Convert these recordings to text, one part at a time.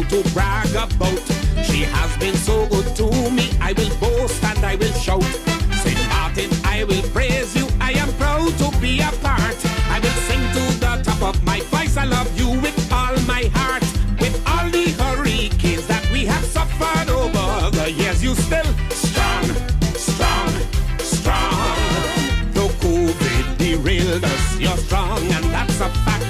to brag about. She has been so good to me, I will boast and I will shout. St. Martin, I will praise you, I am proud to be a part. I will sing to the top of my voice, I love you with all my heart. With all the hurricanes that we have suffered over the years, you still strong, strong, strong. Though COVID derailed us, you're strong and that's a fact.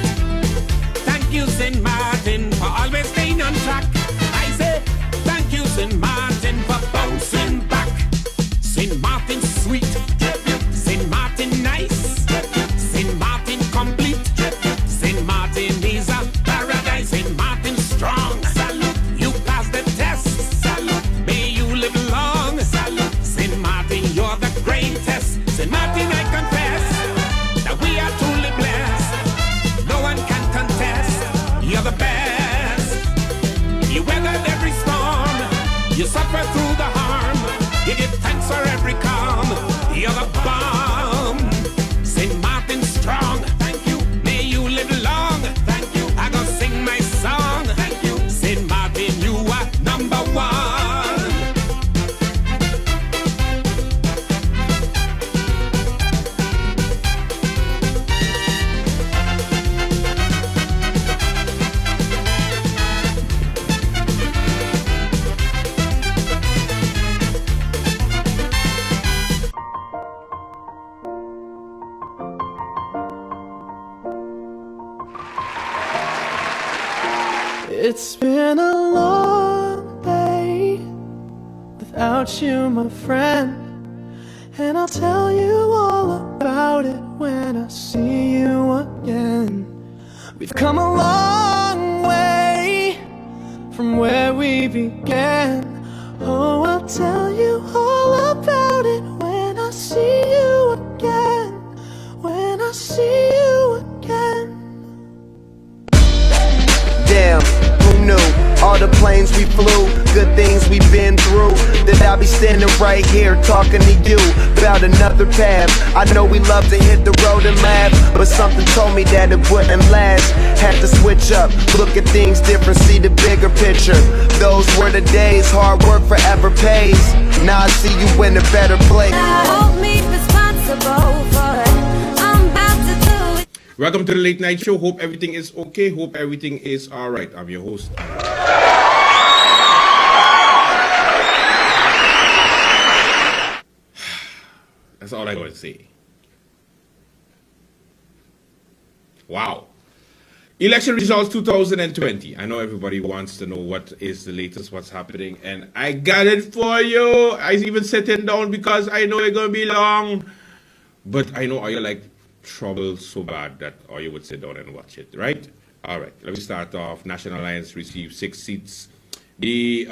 Thank you, St. Martin, for always staying on track. I say, thank you, St. Martin, for bouncing back. St. Martin sweet, St. Martin nice, St. Martin complete, St. Martin is a paradise, St. Martin strong. Salute, you passed the test. Salute, may you live long. Salute, St. Martin, you're the greatest. St. Martin, I confess that we are truly blessed. No one can contest. You're the best. You weathered every storm. You suffered through the harm. You give thanks for every calm. You're the bomb. St. Martin strong. Thank you. May you live long. Thank you. I gonna sing my song. Thank you. St. Martin, you are number one. It's been a long day without you, my friend, and I'll tell you all about it when I see you again. We've come a long way from where we began. Oh, I'll tell you all about it when I see you again. When I see you again. Damn, who knew? All the planes we flew, good things we've been through, that I'll be standing right here talking to you about another path. I know we love to hit the road and laugh, but something told me that it wouldn't last. Had to switch up, look at things different, see the bigger picture. Those were the days, hard work forever pays. Now I see you in a better place. Hold me responsible for it. I'm about to do it. Welcome to the Late Night Show. Hope everything is okay. Hope everything is all right. I'm your host. That's all I got to say. Wow. Election results 2020. I know everybody wants to know what is the latest, what's happening, and I got it for you. I even sitting down because I know it's going to be long. But I know you like trouble so bad that all you would sit down and watch it, right? All right, let me start off. National Alliance received 6 seats. The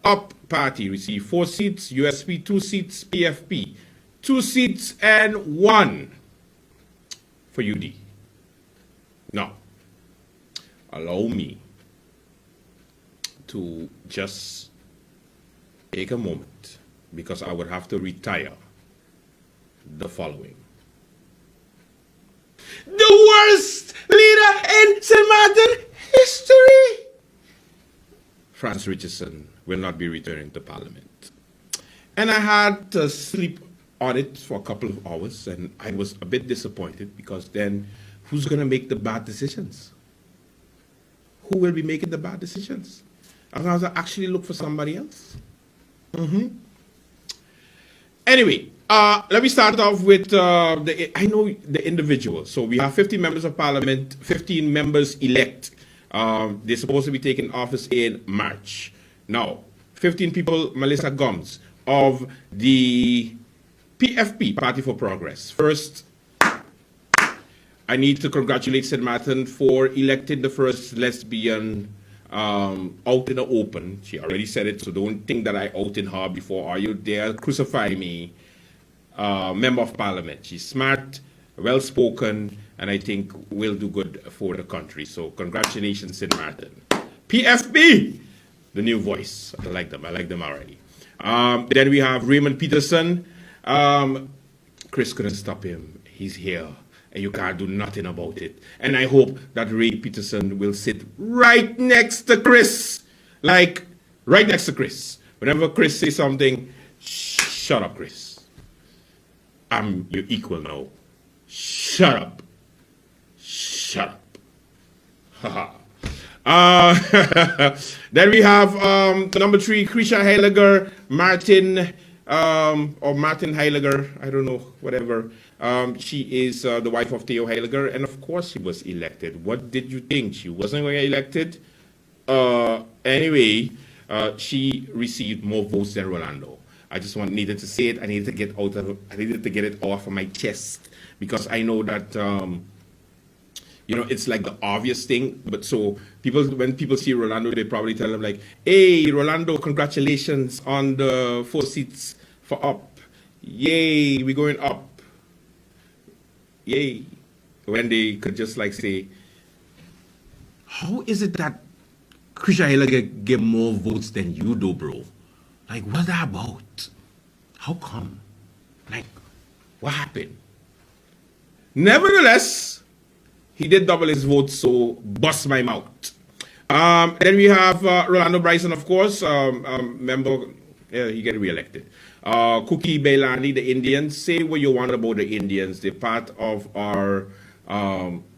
UP party received 4 seats, USP 2 seats, PFP 2 seats, and 1 for UD. Now, allow me to just take a moment because I would have to retire the following. The worst leader in St. Martin history! Franz Richardson will not be returning to Parliament. And I had to sleep on it for a couple of hours, and I was a bit disappointed because then who's going to make the bad decisions? Who will be making the bad decisions? I'm going to actually look for somebody else. Anyway, let me start off with the individuals. So we have 50 members of Parliament, 15 members elect. They're supposed to be taking office in March. Now, 15 people, Melissa Gomes of the PFP, Party for Progress. First, I need to congratulate St. Martin for electing the first lesbian out in the open. She already said it, so don't think that I outed her before. Are you there? Crucify me. Member of Parliament. She's smart, well-spoken, and I think will do good for the country. So congratulations, St. Martin. PFP, the new voice. I like them. I like them already. Then we have Raymond Peterson. Chris couldn't stop him. He's here, and you can't do nothing about it. And I hope that Ray Peterson will sit right next to Chris Like, right next to Chris. Whenever Chris says something, shut up, Chris. I'm your equal now. Shut up. Shut up. Haha. Then we have number 3, Krisha Heiliger, Martin Heiliger, I don't know, whatever. She is the wife of Theo Heiliger, and of course she was elected. What did you think? She wasn't going to get elected? Anyway, she received more votes than Rolando. I just needed to say it. I needed to get it off of my chest, because I know that it's like the obvious thing. But so when people see Rolando, they probably tell them like, "Hey, Rolando, congratulations on the 4 seats for up. Yay, we're going up. Yay." When they could just like say, "How is it that Krisha Heiliger get more votes than you do, bro? Like, what's that about? How come? Like, what happened?" Nevertheless, he did double his votes, so bust my mouth. Then we have Rolando Bryson, of course, member. He get reelected. Cookie Bailani, the Indians. Say what you want about the Indians. They're part of our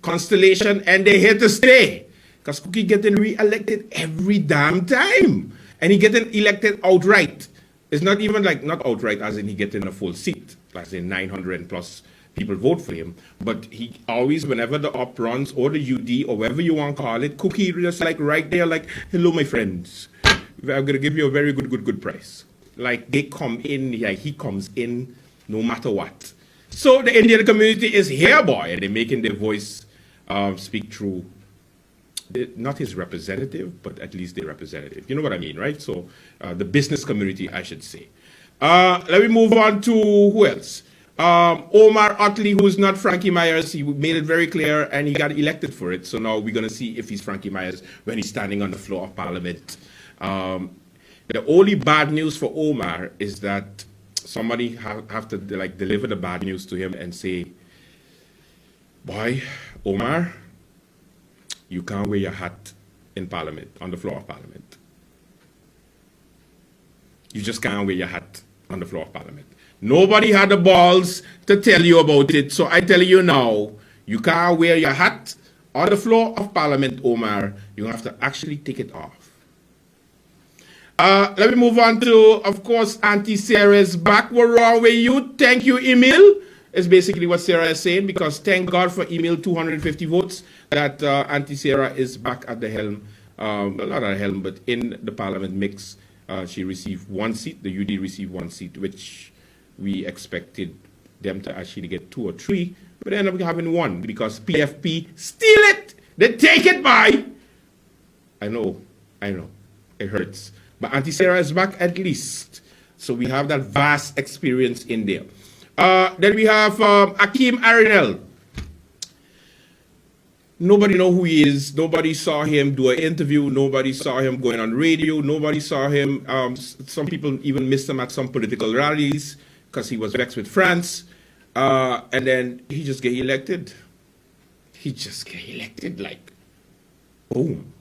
constellation, and they're here to stay. Because Cookie getting re-elected every damn time. And he getting elected outright. It's not even like, not outright as in he getting a full seat. Like say 900 plus people vote for him. But he always, whenever the op runs or the UD or whatever you want to call it, Cookie just like right there like, "Hello, my friends. I'm going to give you a very good price." Like they come in, like he comes in no matter what. So the Indian community is here, boy. And they're making their voice speak through. Not his representative, but at least their representative. You know what I mean, right? So the business community, I should say. Let me move on to who else? Omar Otley, who is not Frankie Myers. He made it very clear, and he got elected for it. So now we're going to see if he's Frankie Myers when he's standing on the floor of Parliament. The only bad news for Omar is that somebody have to like deliver the bad news to him and say, "Boy, Omar, you can't wear your hat in Parliament, on the floor of Parliament. You just can't wear your hat on the floor of Parliament." Nobody had the balls to tell you about it, so I tell you now, you can't wear your hat on the floor of Parliament, Omar. You have to actually take it off. Let me move on to, of course, Auntie Sarah's back. What's wrong with you? Thank you, Emil. Is basically what Sarah is saying, because thank God for Emil 250 votes that Auntie Sarah is back at the helm, not at the helm, but in the Parliament mix. She received 1 seat, the UD received 1 seat, which we expected them to actually get 2 or 3, but they ended up having 1 because PFP steal it, they take it by. I know, it hurts. But Auntie Sarah is back at least. So we have that vast experience in there. Then we have Akeem Arinel. Nobody know who he is. Nobody saw him do an interview. Nobody saw him going on radio. Nobody saw him. Some people even missed him at some political rallies because he was vexed with France. And then he just get elected. He just get elected like, boom,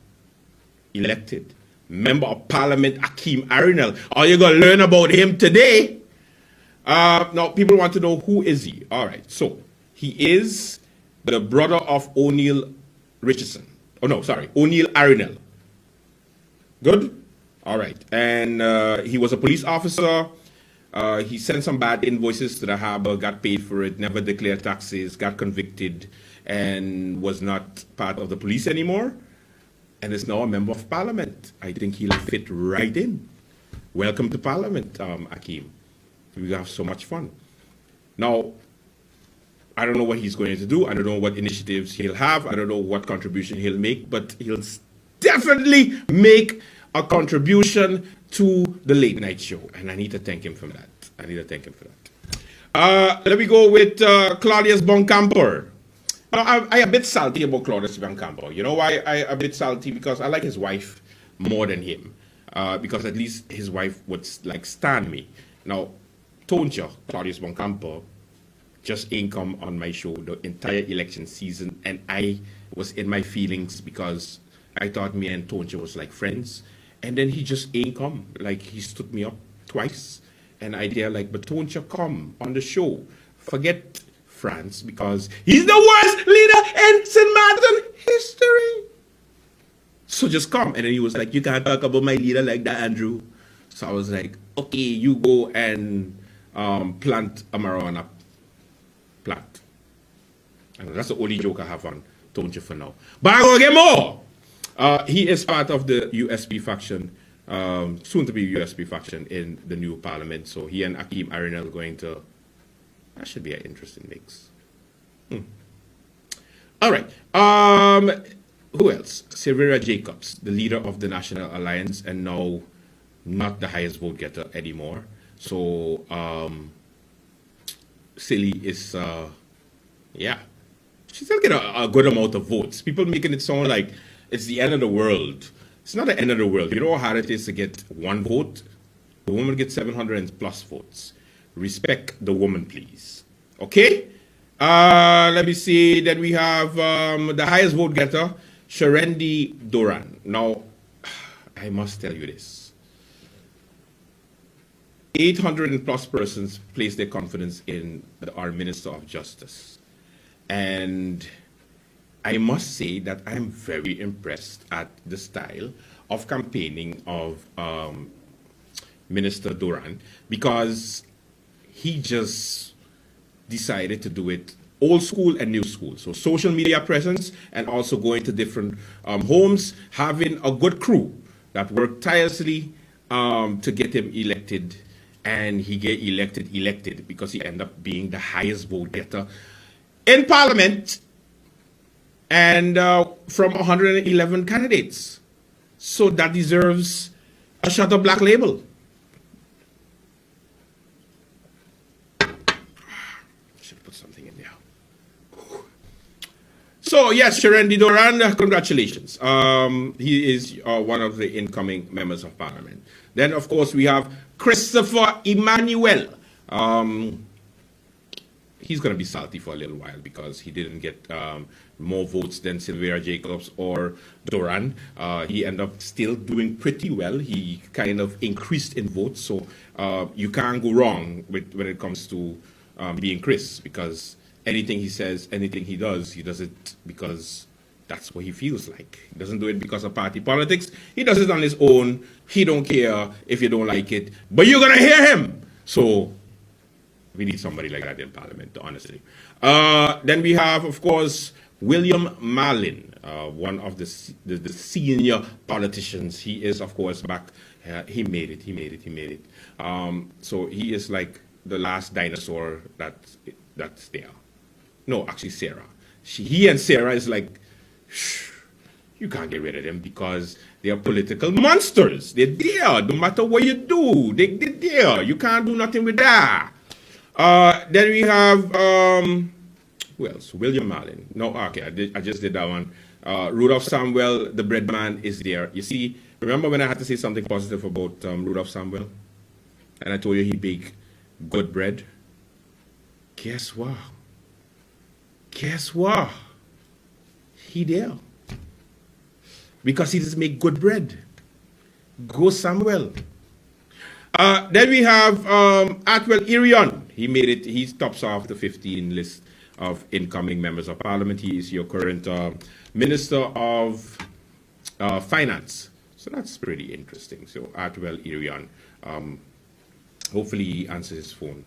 elected. Member of Parliament Akeem Arinel. Are you going to learn about him today? Now, people want to know who is he. All right, so he is the brother of O'Neill Richardson. Oh, no, sorry, O'Neill Arinel. Good? All right. And he was a police officer. He sent some bad invoices to the harbor, got paid for it, never declared taxes, got convicted, and was not part of the police anymore. And is now a member of Parliament. I think he'll fit right in. Welcome to Parliament, Akeem. We have so much fun. Now, I don't know what he's going to do. I don't know what initiatives he'll have. I don't know what contribution he'll make, but he'll definitely make a contribution to the late night show. And I need to thank him for that. Let me go with Claudius Boncamper. Now, I a bit salty about Claudius Boncamper. You know why I a bit salty? Because I like his wife more than him. Because at least his wife would like stand me. Now, Tonja, Claudius Boncamper, just ain't come on my show the entire election season, and I was in my feelings because I thought me and Tonja was like friends, And then he just ain't come. Like, he stood me up twice. And I dare like, but don't you come on the show? Forget France, because he's the worst leader in St. Martin history. So just come. And then he was like, you can't talk about my leader like that, Andrew. So I was like, okay, you go and plant a marijuana plant. And that's the only joke I have on Don't You for now. But I'm going to get more. He is part of the USP faction, soon to be USP faction in the new parliament. So he and Akeem Arinel going to, that should be an interesting mix. All right. Who else? Sylvia Jacobs, the leader of the National Alliance, and now not the highest vote getter anymore. So Silly is, yeah, she still get a good amount of votes. People making it sound like it's the end of the world. It's not the end of the world. You know how hard it is to get one vote? The woman gets 700 plus votes. Respect the woman, please. Okay? Let me see. Then we have the highest vote getter, Sharendi Doran. Now, I must tell you this. 800 plus persons place their confidence in our Minister of Justice. And I must say that I'm very impressed at the style of campaigning of Minister Doran, because he just decided to do it old school and new school. So social media presence, and also going to different homes, having a good crew that worked tirelessly to get him elected. And he get elected because he ended up being the highest vote getter in Parliament, and from 111 candidates. So that deserves a shot of Black Label. Should put something in there. So yes, Sharendi Doran, congratulations. He is one of the incoming members of Parliament. Then, of course, we have Christopher Emmanuel. He's going to be salty for a little while because he didn't get more votes than Sylvia Jacobs or Doran. He ended up still doing pretty well. He kind of increased in votes, so you can't go wrong when it comes to being Chris, because anything he says, anything he does it because that's what he feels like. He doesn't do it because of party politics. He does it on his own. He don't care if you don't like it, but you're going to hear him. So we need somebody like that in Parliament, honestly. Then we have, of course, William Marlin, one of the senior politicians. He is, of course, back. He made it. So he is like the last dinosaur that's there. No, actually, Sarah. He and Sarah is like, you can't get rid of them because they are political monsters. They're there. No matter what you do, they're there. You can't do nothing with that. Then we have, who else? William Marlin. No, okay, I just did that one. Rudolph Samuel, the bread man, is there. You see, remember when I had to say something positive about Rudolph Samuel? And I told you he baked good bread? Guess what? He there. Because he just make good bread. Go Samuel. Then we have Atwell Irion. He made it. He tops off the 15 list of incoming members of Parliament. He is your current Minister of Finance. So that's pretty interesting. So Atwell Irion. Hopefully he answers his phone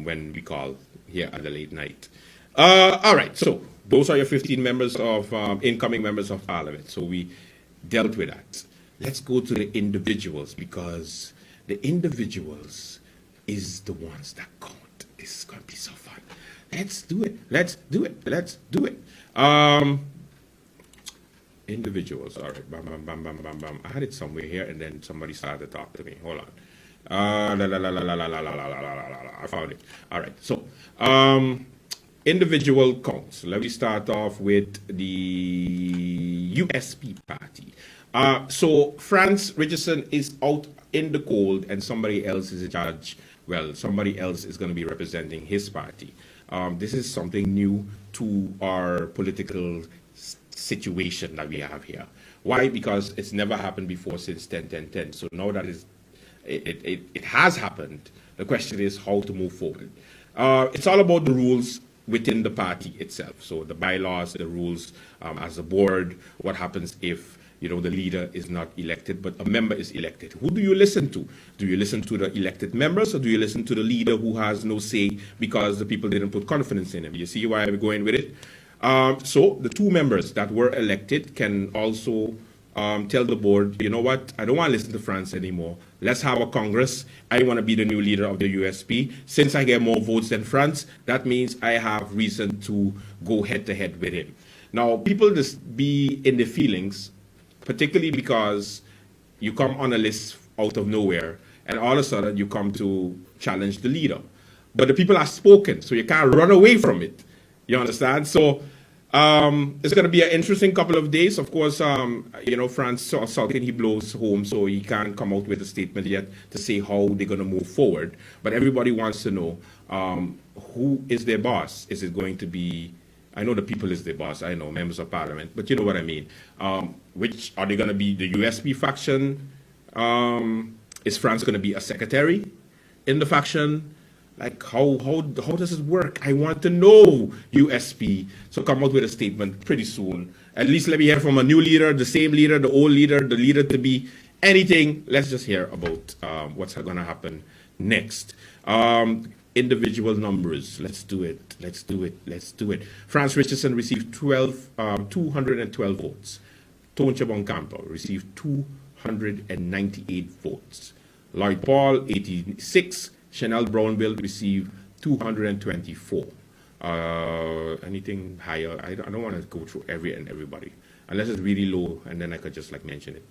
when we call here at the late night. All right. So those are your 15 members of incoming members of Parliament. So we dealt with that. Let's go to the individuals, because the individuals is the ones that count. This is going to be so fun. Let's do it. Individuals. All right. Bam, bam, bam, bam, bam, bam. I had it somewhere here, and then somebody started to talk to me. Hold on. I found it. All right. So, individual counts. Let me start off with the USP party. So Franz Richardson is out in the cold, and somebody else is in charge. Well, somebody else is going to be representing his party. This is something new to our political situation that we have here. Why? Because it's never happened before since 10-10-10. So now that it has happened, the question is how to move forward. It's all about the rules within the party itself. So the bylaws, the rules as a board, what happens if the leader is not elected, but a member is elected. Who do you listen to? Do you listen to the elected members, or do you listen to the leader who has no say because the people didn't put confidence in him? You see why I'm going with it? So the two members that were elected can also tell the board, you know what, I don't want to listen to France anymore. Let's have a Congress. I want to be the new leader of the USP. Since I get more votes than France, that means I have reason to go head to head with him. Now, people just be in the feelings, particularly because you come on a list out of nowhere and all of a sudden you come to challenge the leader. But the people have spoken, so you can't run away from it. You understand? So it's going to be an interesting couple of days. Of course, France sulking, he blows home, so he can't come out with a statement yet to say how they're going to move forward. But everybody wants to know who is their boss. Is it going to be, I know the people is their boss, I know, members of parliament, but you know what I mean. Which, are they going to be the USP faction? Is France going to be a secretary in the faction? Like, how does it work? I want to know, USP. So come out with a statement pretty soon. At least let me hear from a new leader, the same leader, the old leader, the leader to be, anything. Let's just hear about what's going to happen next. Individual numbers. Let's do it. Let's do it. Let's do it. France Richardson received 212 votes. Toncha Boncampo received 298 votes. Lloyd Paul, 86. Chanel Brownbill received 224. Anything higher? I don't want to go through everybody, unless it's really low, and then I could just mention it.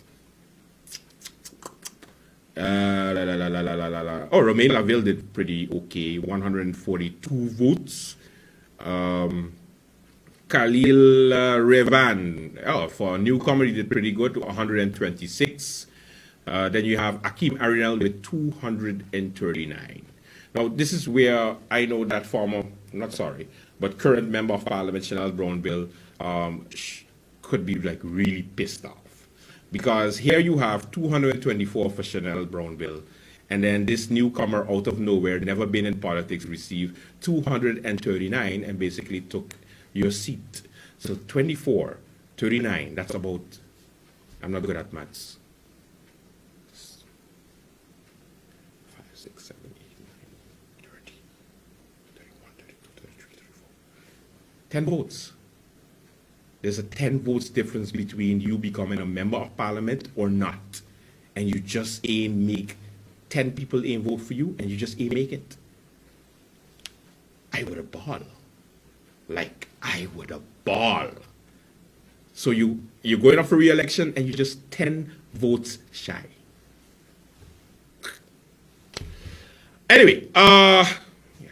Romain Laville did pretty okay, 142 votes. Khalil Revan, for a newcomer, he did pretty good, 126. Then you have Akeem Arinel with 239. Now, this is where I know that current member of parliament, Chanel Brownbill, could be really pissed off. Because here you have 224 for Chanel Brownbill, and then this newcomer out of nowhere, never been in politics, received 239 and basically took your seat. So 24, 39, that's about, I'm not good at maths. 10 votes. There's a 10 votes difference between you becoming a member of parliament or not. And you just make 10 people vote for you, and you just make it. I would have ball. I would have ball. So you're going up for re-election and you're just 10 votes shy. Anyway,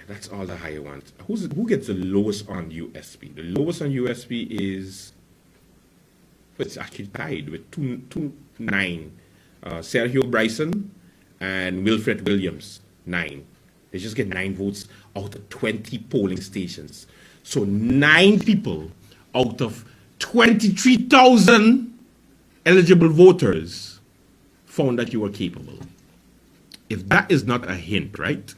that's all the higher ones. Who gets the lowest on USP? The lowest on USP is, it's actually tied with 2-9. Sergio Bryson and Wilfred Williams, 9. They just get 9 votes out of 20 polling stations. So 9 people out of 23,000 eligible voters found that you were capable. If that is not a hint, right?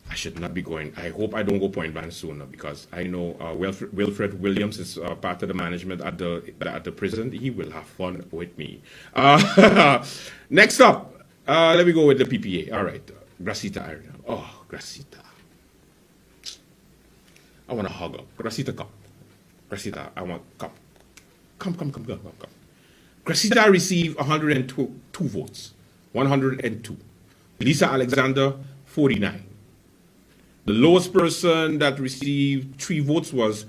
I should not be going. I hope I don't go point blank sooner, because I know Wilfred Williams is part of the management at the prison. He will have fun with me. Next up, let me go with the PPA. All right, Gracita Arena. Oh, Gracita. I want to hug up. Gracita, come. Gracita, I want come. Come. Gracita received 102 votes. 102. Lisa Alexander, 49. The lowest person that received 3 votes was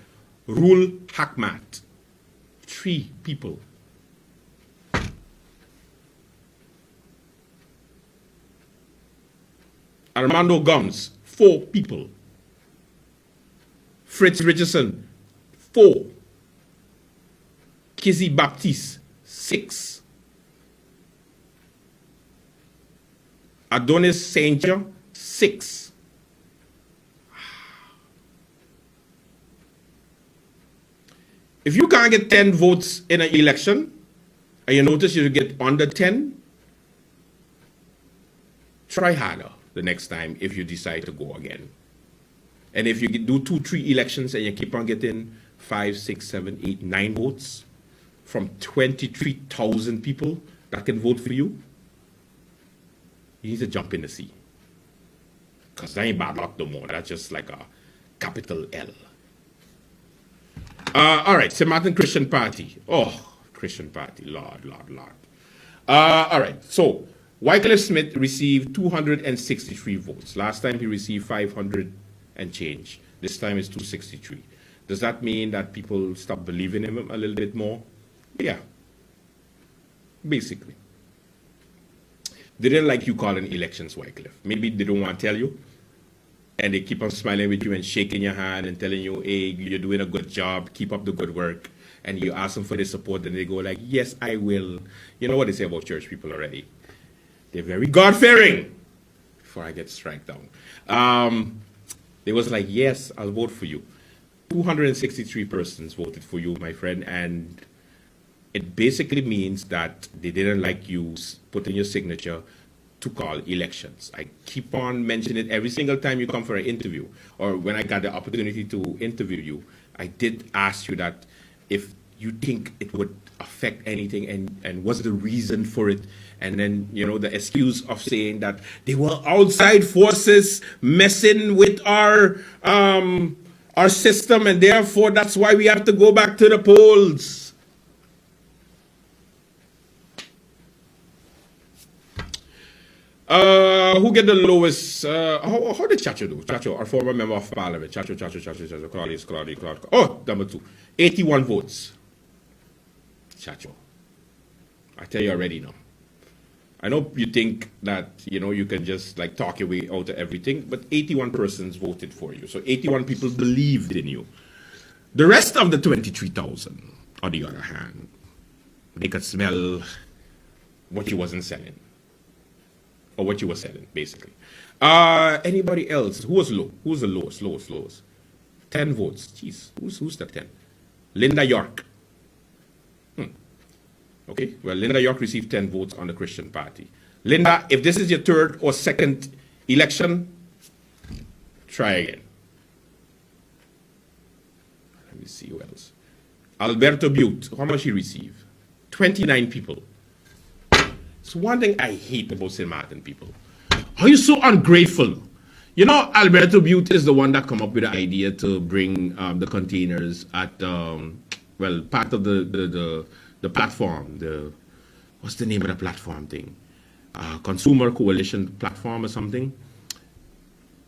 Rul Hakmat. 3 people. Armando Gums, 4 people. Fritz Richardson, 4. Kizzy Baptiste, 6. Adonis Saint-Jean, 6. If you can't get 10 votes in an election, and you notice you get under 10, try harder the next time if you decide to go again. And if you do 2-3 elections and you keep on getting 5, 6, 7, 8, 9 votes from 23,000 people that can vote for you, you need to jump in the sea. Because that ain't bad luck no more. That's just like a capital L. All right, St. Martin Christian Party. Oh, Christian Party, Lord. All right, so Wycliffe Smith received 263 votes. Last time he received 500 and change. This time it's 263. Does that mean that people stop believing in him a little bit more? Yeah, basically. They didn't like you calling elections, Wycliffe. Maybe they don't want to tell you. And they keep on smiling with you and shaking your hand and telling you, hey, you're doing a good job, keep up the good work. And you ask them for their support, and they go like, yes, I will. You know what they say about church people already. They're very God-fearing. Before I get struck down. They was like, yes, I'll vote for you. 263 persons voted for you, my friend, and it basically means that they didn't like you putting your signature to call elections. I keep on mentioning it every single time you come for an interview, or when I got the opportunity to interview you, I did ask you that if you think it would affect anything and what's the reason for it. And then, you know, the excuse of saying that they were outside forces messing with our system, and therefore that's why we have to go back to the polls. Who get the lowest? How did Chacho do? Chacho, our former member of parliament. Chacho, Claudia. Oh, number 2. 81 votes. Chacho. I tell you already now. I know you think that, you know, you can just like talk your way out of everything, but 81 persons voted for you. So 81 people believed in you. The rest of the 23,000, on the other hand, they could smell what you wasn't selling. Or what you were selling, basically. Anybody else? Who was low? Who was the lowest? 10 votes. Jeez, who's the 10? Linda York. Okay, well, Linda York received 10 votes on the Christian Party. Linda, if this is your third or second election, try again. Let me see who else. Alberto Butte, how much he received? 29 people. It's one thing I hate about St. Martin people. How you so ungrateful? You know, Alberto Butte is the one that come up with the idea to bring the containers at, well, part of the platform, what's the name of the platform thing? Consumer Coalition platform or something.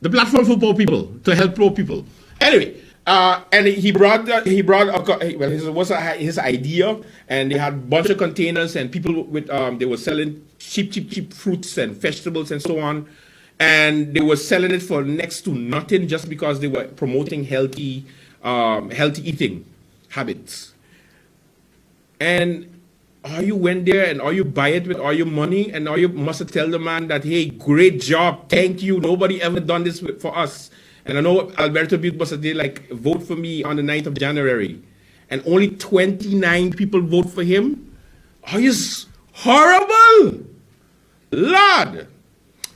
The platform for poor people, to help poor people. Anyway, and he brought his idea, and they had a bunch of containers, and people with they were selling cheap fruits and vegetables and so on, and they were selling it for next to nothing just because they were promoting healthy eating habits. And all you went there and all you buy it with all your money, and all you must tell the man that, hey, great job, thank you, nobody ever done this for us. And I know Alberto Butte must have like, vote for me on the 9th of January. And only 29 people vote for him? Oh, he's horrible! Lord!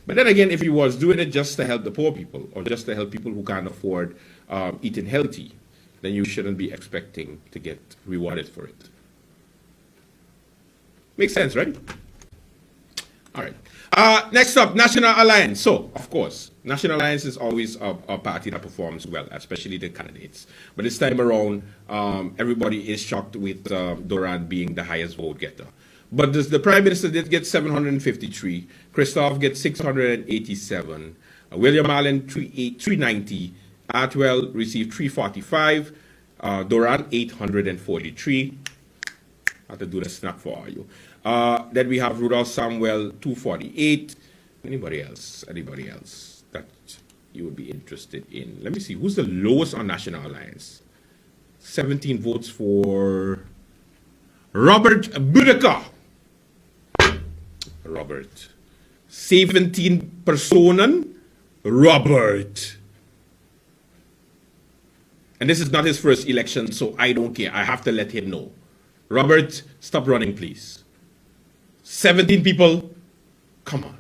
But then again, if he was doing it just to help the poor people, or just to help people who can't afford eating healthy, then you shouldn't be expecting to get rewarded for it. Makes sense, right? All right. Next up, National Alliance. So, of course, National Alliance is always a party that performs well, especially the candidates. But this time around, everybody is shocked with Doran being the highest vote getter. But the Prime Minister did get 753. Christophe gets 687. William Allen, 390. Atwell received 345. Doran, 843. I have to do the snap for all you. Then we have Rudolph Samuel, 248. Anybody else that you would be interested in? Let me see. Who's the lowest on National Alliance? 17 votes for Robert Budeka. Robert. 17 personen. Robert. And this is not his first election, so I don't care. I have to let him know. Robert, stop running, please. 17 people, come on.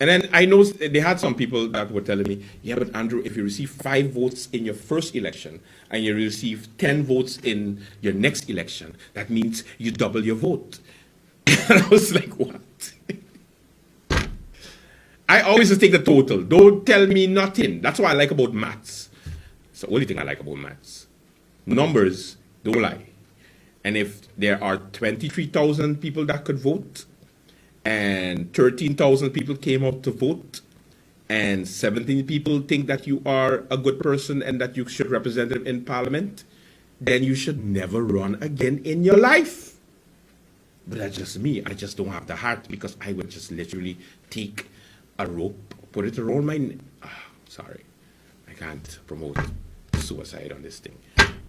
And then I know they had some people that were telling me, yeah, but Andrew, if you receive 5 votes in your first election and you receive 10 votes in your next election, that means you double your vote. And I was like, what? I always just take the total. Don't tell me nothing. That's what I like about maths. It's the only thing I like about maths. Numbers don't lie. And if there are 23,000 people that could vote, and 13,000 people came out to vote, and 17 people think that you are a good person and that you should represent them in parliament, then you should never run again in your life. But that's just me. I just don't have the heart, because I would just literally take a rope, put it around my neck. Sorry, I can't promote suicide on this thing.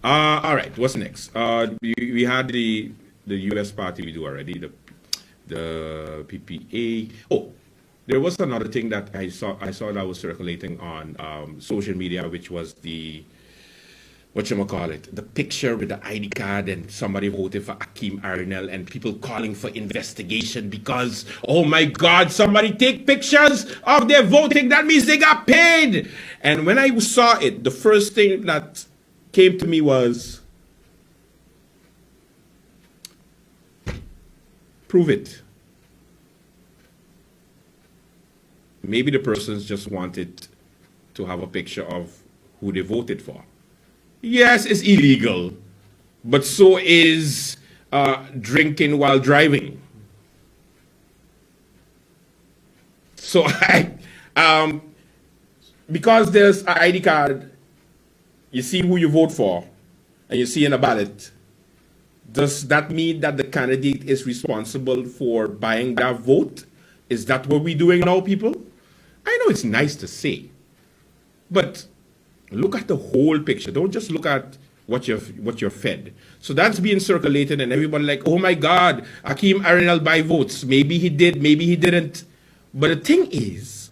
All right, what's next? We had the U.S. party we do already, the PPA. Oh, there was another thing that I saw that was circulating on social media, which was the, the picture with the ID card and somebody voted for Akeem Arinel and people calling for investigation because, oh my God, somebody take pictures of their voting. That means they got paid. And when I saw it, the first thing that came to me was, prove it. Maybe the persons just wanted to have a picture of who they voted for. Yes, it's illegal, but so is drinking while driving. So because there's an ID card, you see who you vote for, and you see in a ballot, does that mean that the candidate is responsible for buying that vote? Is that what we're doing now, people? I know it's nice to say, but look at the whole picture. Don't just look at what you're fed. So that's being circulated, and everybody like, oh my God, Akeem Arinel buy votes. Maybe he did, maybe he didn't. But the thing is,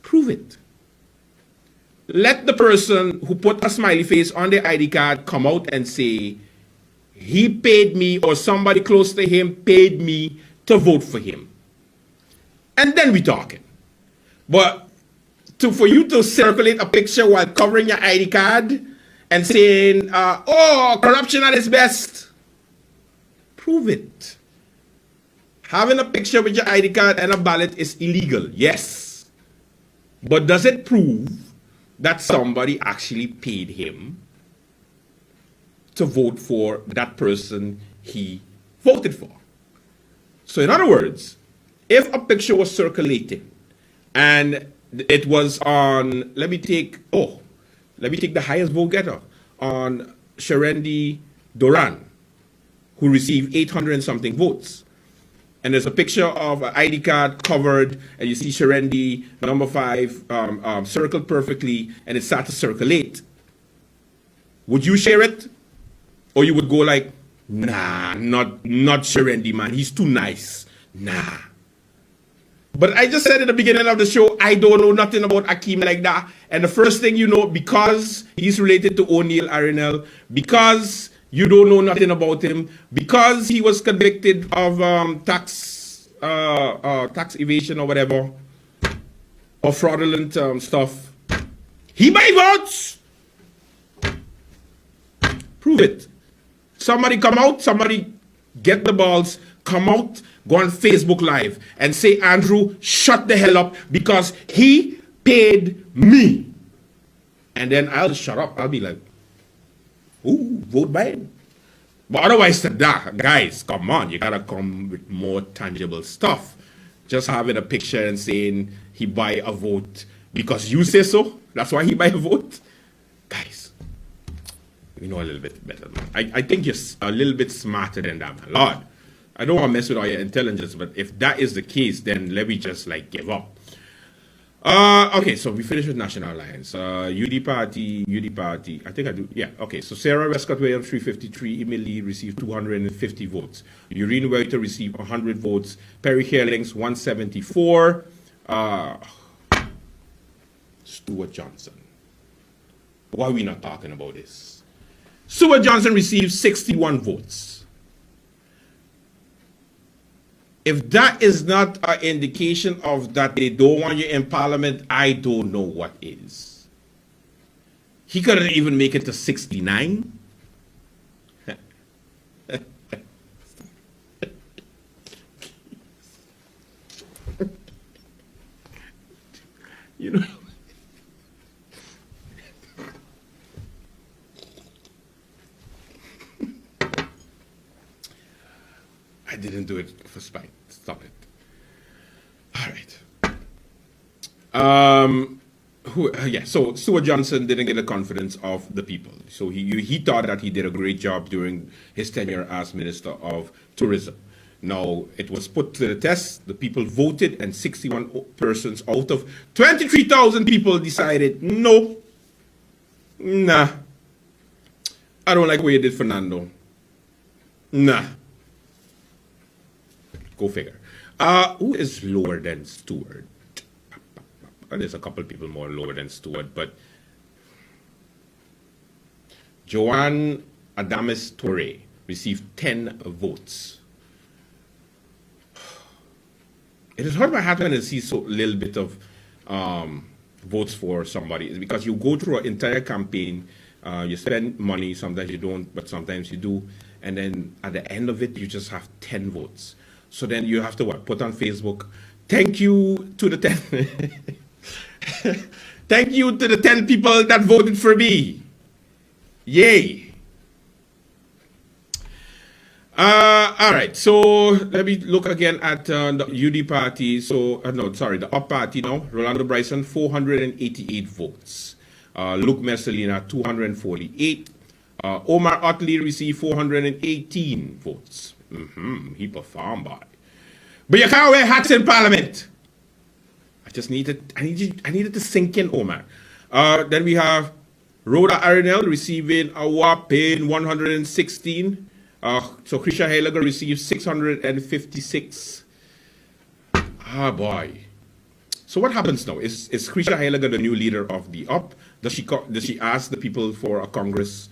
prove it. Let the person who put a smiley face on their ID card come out and say, he paid me, or somebody close to him paid me to vote for him. And then we talking. But for you to circulate a picture while covering your ID card and saying, oh, corruption at its best, prove it. Having a picture with your ID card and a ballot is illegal, yes. But does it prove that somebody actually paid him to vote for that person he voted for? So in other words, if a picture was circulating and it was on, let me take the highest vote getter, on Sherendi Doran, who received 800 and something votes. And there's a picture of an ID card covered, and you see Sherendi, number 5, circled perfectly, and it starts to circulate. Would you share it? Or you would go like, nah, not Sherendi, man. He's too nice. Nah. But I just said at the beginning of the show, I don't know nothing about Akeem like that. And the first thing you know, because he's related to O'Neal Arinel, because you don't know nothing about him, because he was convicted of tax evasion or whatever, or fraudulent stuff, he buy votes. Prove it. Somebody come out, somebody get the balls, come out, go on Facebook Live and say, Andrew, shut the hell up because he paid me. And then I'll just shut up. I'll be like, ooh, vote Biden. But otherwise, guys, come on. You got to come with more tangible stuff. Just having a picture and saying he buy a vote because you say so. That's why he buy a vote. Guys, you know a little bit better, man. I think you're a little bit smarter than that, man. Lord, I don't want to mess with all your intelligence, but if that is the case, then let me just like give up. Okay, so we finished with National Alliance. UD Party, I think I do, yeah, okay. So Sarah Westcott Williams, 353, Emil Lee received 250 votes. Eurene Welter received 100 votes. Perry Herlings, 174. Stuart Johnson, Why are we not talking about this? Stuart Johnson received 61 votes. If that is not an indication of that they don't want you in parliament, I don't know what is. He couldn't even make it to 69. You know. I didn't do it for spite. Stop it. All right. Yeah. So Stuart Johnson didn't get the confidence of the people. So he thought that he did a great job during his tenure as Minister of Tourism. Now it was put to the test. The people voted, and 61 persons out of 23,000 people decided, no, nah, I don't like what you did, Fernando. Nah. Go figure. Who is lower than Stewart? There's a couple of people more lower than Stewart, but Joanne Adames Torre received 10 votes. It is hurt my heart when I see so little bit of votes for somebody. It's because you go through an entire campaign, you spend money, sometimes you don't, but sometimes you do, and then at the end of it, you just have 10 votes. So then you have to what? Put on Facebook, thank you to the 10, thank you to the 10 people that voted for me. Yay. All right, so let me look again at the UD party. So, the UP party now. Rolando Bryson, 488 votes. Luke Messalina, 248. Omar Otley received 418 votes. He performed, boy. But you can't wear hats in Parliament. I needed to sink in, Omar. Then we have Rhoda Arenell receiving a whopping 116. So Krisha Heilager received 656. Ah, boy. So what happens now? Is Krisha Heilager the new leader of the UP? Does she ask the people for a Congress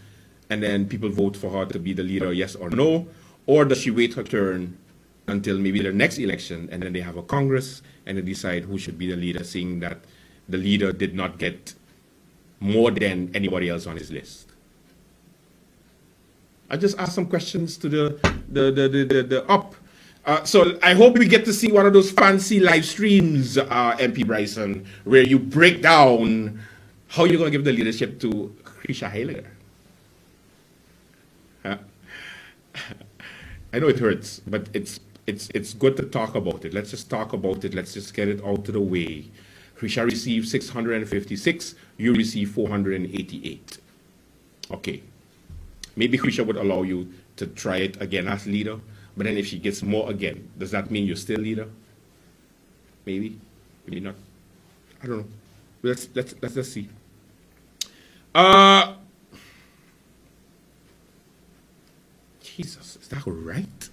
and then people vote for her to be the leader, yes or no? Or does she wait her turn until maybe the next election and then they have a Congress and they decide who should be the leader, seeing that the leader did not get more than anybody else on his list? I just asked some questions to the UP. So I hope we get to see one of those fancy live streams, MP Bryson, where you break down how you're going to give the leadership to Krisha Heilager. I know it hurts, but it's good to talk about it. Let's just talk about it. Let's just get it out to the way. Krisha received 656. You received 488. Okay. Maybe Krisha would allow you to try it again as leader, but then if she gets more again, does that mean you're still leader? Maybe, maybe not. I don't know. Let's just see. Jesus, is that right?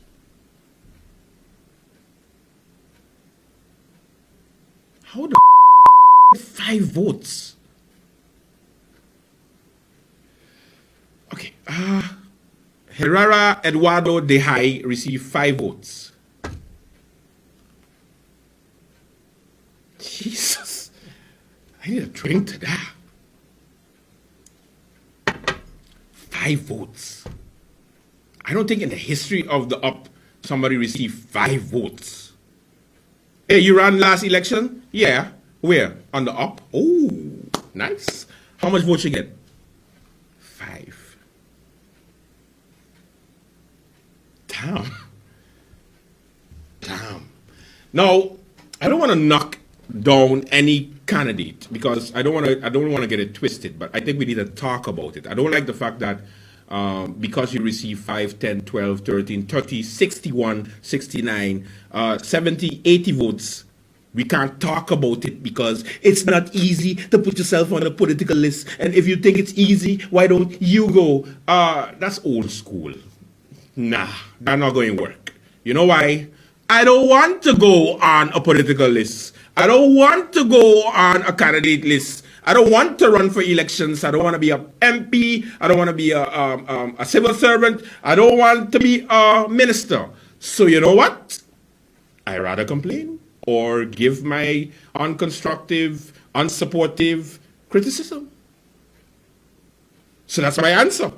How the 5 votes? Okay. Herrera Eduardo De High received 5 votes. Jesus. I need a drink to that. 5 votes. I don't think in the history of the UP somebody received 5 votes. Hey, you ran last election? Yeah. Where? On the UP? Oh, nice. How much votes you get? 5. Damn. Now, I don't want to knock down any candidate because I don't want to get it twisted, but I think we need to talk about it. I don't like the fact that because you receive 5, 10, 12, 13, 30, 61, 69, 70, 80 votes, we can't talk about it because it's not easy to put yourself on a political list. And if you think it's easy, why don't you go? That's old school. Nah, that's not going to work. You know why? I don't want to go on a political list. I don't want to go on a candidate list. I don't want to run for elections. I don't want to be a MP. I don't want to be a civil servant. I don't want to be a minister. So you know what? I rather complain or give my unconstructive, unsupportive criticism. So that's my answer.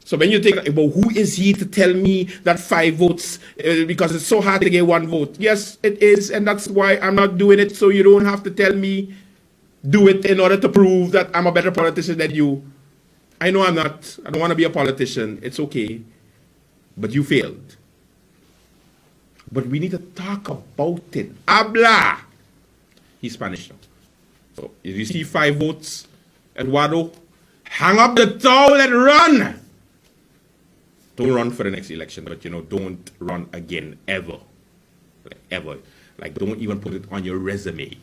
So when you think, well, who is he to tell me that 5 votes, because it's so hard to get 1 vote? Yes, it is, and that's why I'm not doing it, so you don't have to tell me do it in order to prove that I'm a better politician than you. I know I'm not. I don't want to be a politician. It's okay. But you failed. But we need to talk about it. Habla. He's Spanish now. So if you see 5 votes, Eduardo, hang up the towel and run. Don't run for the next election, but don't run again ever. Like, ever. Like, don't even put it on your resume.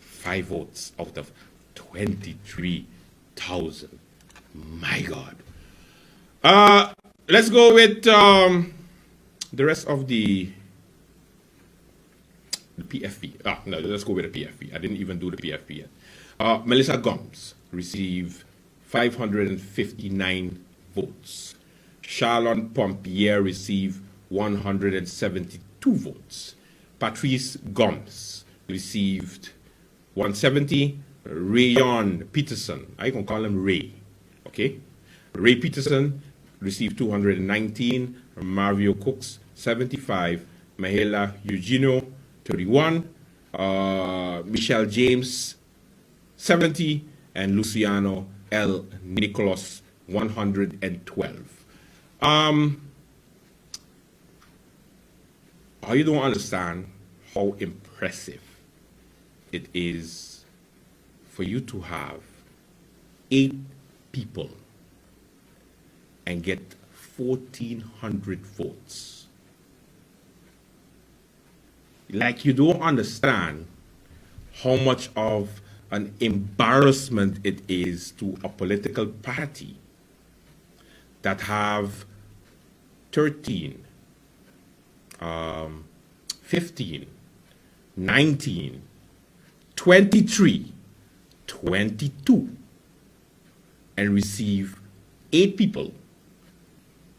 5 votes out of 23,000. My God. Let's go with the rest of the PFP. No, let's go with the PFP. I didn't even do the PFP yet. Melissa Gomes received 559 votes. Charlon Pompier received 172 votes. Patrice Gomes received 170. Rayon Peterson, I can call him Ray, okay? Ray Peterson received 219. Mario Cooks, 75. Mahela Eugenio, 31. Michelle James, 70. And Luciano L. Nicholas, 112. You don't understand how impressive it is for you to have 8 people and get 1,400 votes. Like, you don't understand how much of an embarrassment it is to a political party that have 13, 15, 19, 23, 22, and receive 8 people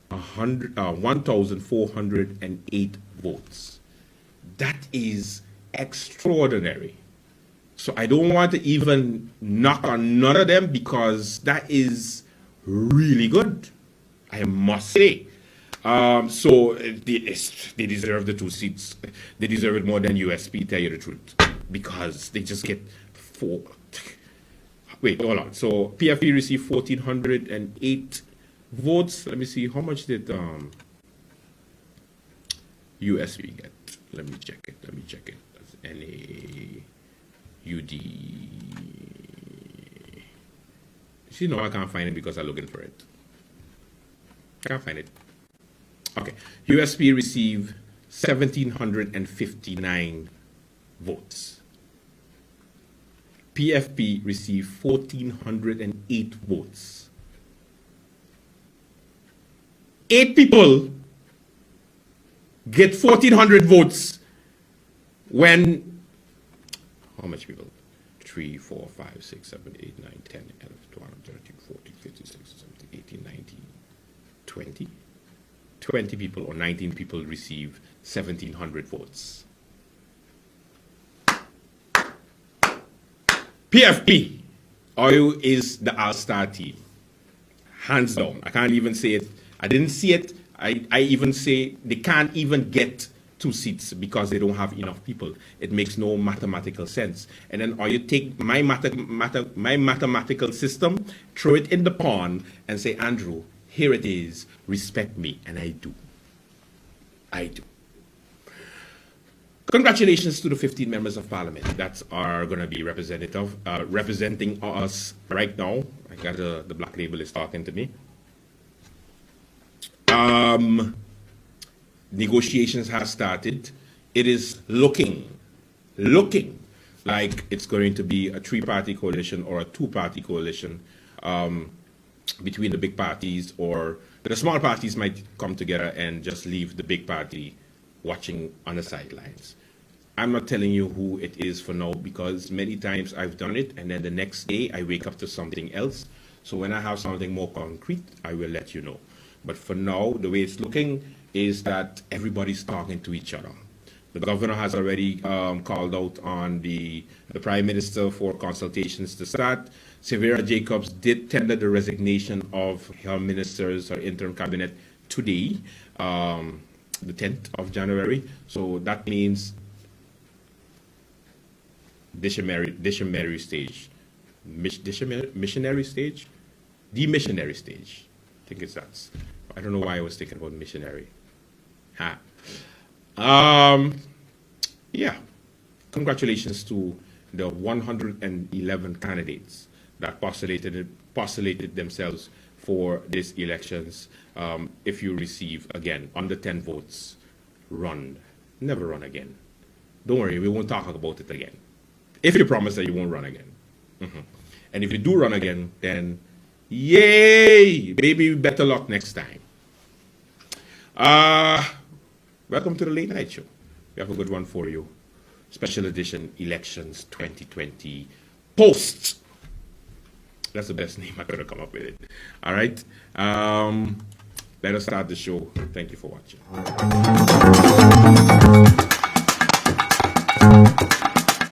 1,408 votes. That is extraordinary. So I don't want to even knock on none of them because that is really good, I must say. So they deserve the 2 seats. They deserve it more than USP, tell you the truth, because they just get 4. Wait, hold on. So PFP received 1,408 votes. Let me see, how much did USP get? Let me check it. That's NAUD. See, no, I can't find it because I'm looking for it. I can't find it. Okay. USP received 1,759 votes. PFP received 1,408 votes. 8 people get 1,400 votes when, how much people? 3, 4, 5, 6, 7, 8, 9, 10, 11, 12, 13, 14, 15, 16, 17, 18, 19, 20. 20 people or 19 people receive 1,700 votes. PFP, OYO is the all-star team. Hands down. I can't even say it. I didn't see it. I even say they can't even get 2 seats because they don't have enough people. It makes no mathematical sense. And then you take my mathematical system, throw it in the pond, and say, Andrew, here it is. Respect me. And I do. I do. Congratulations to the 15 members of parliament that are going to be representing us right now. I got the black label is talking to me. Negotiations have started. It is looking like it's going to be a 3-party coalition or a 2-party coalition between the big parties, or the small parties might come together and just leave the big party watching on the sidelines. I'm not telling you who it is for now because many times I've done it and then the next day I wake up to something else. So when I have something more concrete, I will let you know. But for now, the way it's looking is that everybody's talking to each other. The governor has already called out on the prime minister for consultations to start. Severa Jacobs did tender the resignation of her ministers, her interim cabinet, today, the 10th of January. So that means missionary stage. Missionary stage? The missionary stage. I think it's that. I don't know why I was thinking about missionary. Yeah. Congratulations to the 111 candidates that postulated themselves for these elections. If you receive, again, under 10 votes, run. Never run again. Don't worry, we won't talk about it again. If you promise that you won't run again. And if you do run again, then yay! Maybe better luck next time. Welcome to the Late Night Show. We have a good one for you. Special edition Elections 2020 Post. That's the best name I could have come up with it. All right. Let us start the show. Thank you for watching.